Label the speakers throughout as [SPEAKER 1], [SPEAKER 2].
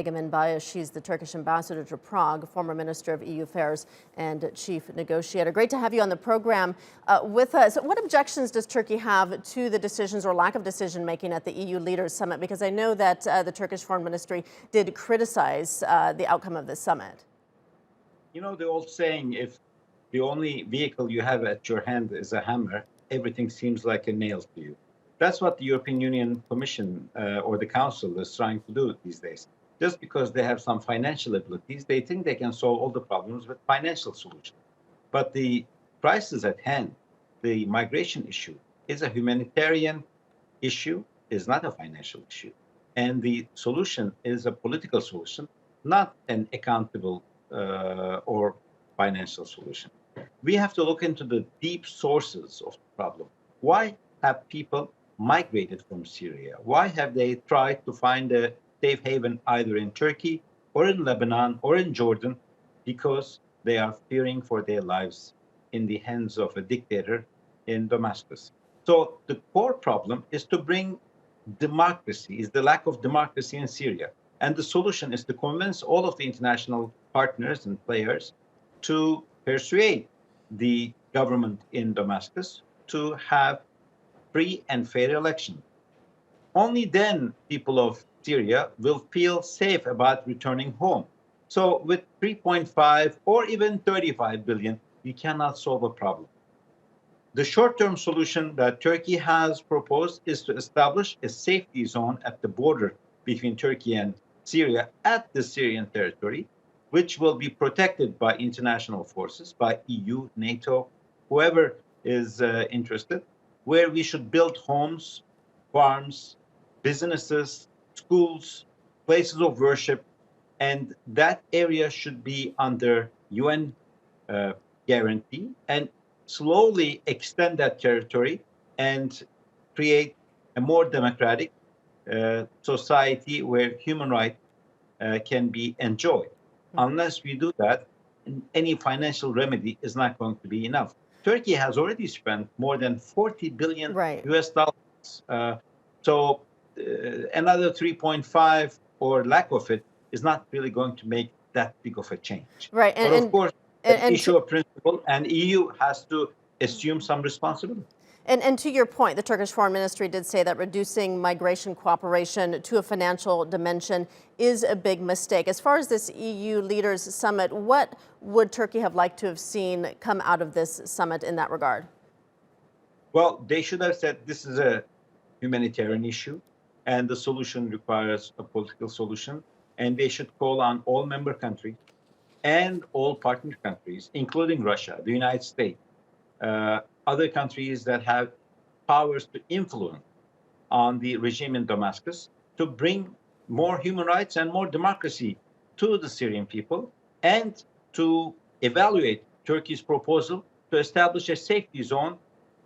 [SPEAKER 1] Egemen Bagis. She's the Turkish ambassador to Prague, former Minister of EU Affairs and chief negotiator. Great to have you on the program with us. What objections does Turkey have to the decisions or lack of decision making at the EU Leaders Summit? Because I know that the Turkish Foreign Ministry did criticize the outcome of this summit.
[SPEAKER 2] You know the old saying, if the only vehicle you have at your hand is a hammer, everything seems like a nail to you. That's what the European Union Commission or the Council is trying to do these days. Just because they have some financial abilities, they think they can solve all the problems with financial solutions. But the crisis at hand, the migration issue, is a humanitarian issue, is not a financial issue. And the solution is a political solution, not an accountable or financial solution. We have to look into the deep sources of the problem. Why have people migrated from Syria? Why have they tried to find a safe haven either in Turkey or in Lebanon or in Jordan? Because they are fearing for their lives in the hands of a dictator in Damascus. So the core problem is to bring democracy, is the lack of democracy in Syria. And the solution is to convince all of the international partners and players to persuade the government in Damascus to have free and fair elections. Only then people of Syria will feel safe about returning home. So with 3.5 or even 35 billion, you cannot solve a problem. The short-term solution that Turkey has proposed is to establish a safety zone at the border between Turkey and Syria at the Syrian territory, which will be protected by international forces, by EU, NATO, whoever is interested, where we should build homes, farms, businesses, schools, places of worship, and that area should be under UN guarantee, and slowly extend that territory and create a more democratic society where human rights can be enjoyed. Unless we do that, any financial remedy is not going to be enough. Turkey has already spent more than 40 billion US dollars. So another 3.5 or lack of it is not really going to make that big of a change.
[SPEAKER 1] Right.
[SPEAKER 2] But of course, an issue of principle, and EU has to assume some responsibility.
[SPEAKER 1] And to your point, the Turkish Foreign Ministry did say that reducing migration cooperation to a financial dimension is a big mistake. As far as this EU Leaders Summit, what would Turkey have liked to have seen come out of this summit in that regard?
[SPEAKER 2] Well, they should have said this is a humanitarian issue and the solution requires a political solution. And they should call on all member countries and all partner countries, including Russia, the United States, other countries that have powers to influence on the regime in Damascus, to bring more human rights and more democracy to the Syrian people, and to evaluate Turkey's proposal to establish a safety zone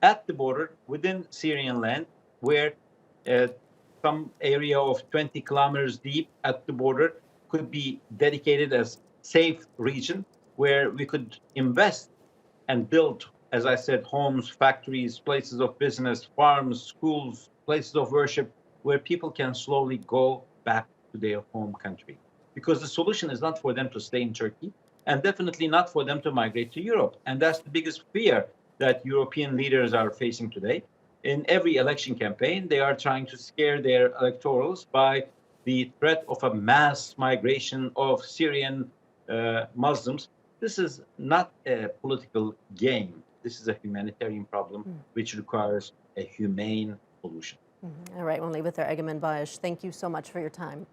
[SPEAKER 2] at the border within Syrian land, where some area of 20 kilometers deep at the border could be dedicated as safe region where we could invest and build, as I said, homes, factories, places of business, farms, schools, places of worship, where people can slowly go back to their home country. Because the solution is not for them to stay in Turkey, and definitely not for them to migrate to Europe. And that's the biggest fear that European leaders are facing today. In every election campaign, they are trying to scare their electorals by the threat of a mass migration of Syrian Muslims. This is not a political game. This is a humanitarian problem which requires a humane solution.
[SPEAKER 1] All right, we'll leave it there. Egemen Bagis, thank you so much for your time.